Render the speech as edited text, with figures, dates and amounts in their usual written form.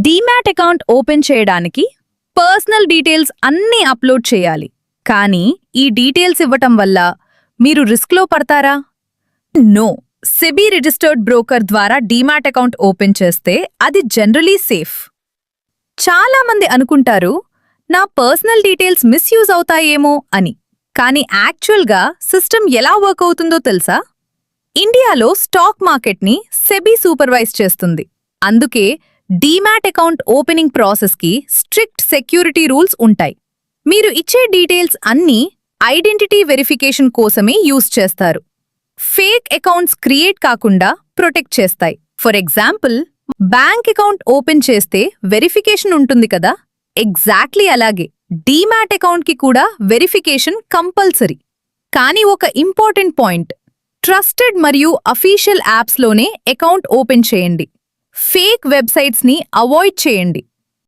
Demat account open చేయడానికి personal details అన్నీ upload చేయాలి. కానీ ఈ డీటెయిల్స్ ఇవ్వటం వల్ల మీరు రిస్క్లో పడతారా? నో. సెబీ రిజిస్టర్డ్ బ్రోకర్ ద్వారా డీమ్యాట్ అకౌంట్ ఓపెన్ చేస్తే అది జనరలీ సేఫ్. చాలామంది అనుకుంటారు నా పర్సనల్ డీటెయిల్స్ మిస్యూజ్ అవుతాయేమో అని. కానీ యాక్చువల్గా సిస్టమ్ ఎలా వర్క్ అవుతుందో తెలుసా? ఇండియాలో స్టాక్ మార్కెట్ని సెబీ సూపర్వైజ్ చేస్తుంది. అందుకే డీమ్యాట్ అకౌంట్ ఓపెనింగ్ ప్రాసెస్కి స్ట్రిక్ట్ సెక్యూరిటీ రూల్స్ ఉంటాయి. మీరు ఇచ్చే డీటెయిల్స్ అన్నీ ఐడెంటిటీ వెరిఫికేషన్ కోసమే యూజ్ చేస్తారు. ఫేక్ అకౌంట్స్ క్రియేట్ కాకుండా ప్రొటెక్ట్ చేస్తాయి. For example, bank account open చేస్తే వెరిఫికేషన్ ఉంటుంది కదా, ఎగ్జాక్ట్లీ అలాగే డీమ్యాట్ అకౌంట్కి కూడా వెరిఫికేషన్ కంపల్సరీ. కానీ ఒక ఇంపార్టెంట్ పాయింట్, ట్రస్టెడ్ మరియు అఫీషియల్ యాప్స్లోనే అకౌంట్ ఓపెన్ చేయండి. ఫేక్ వెబ్సైట్స్ని అవాయిడ్ చేయండి.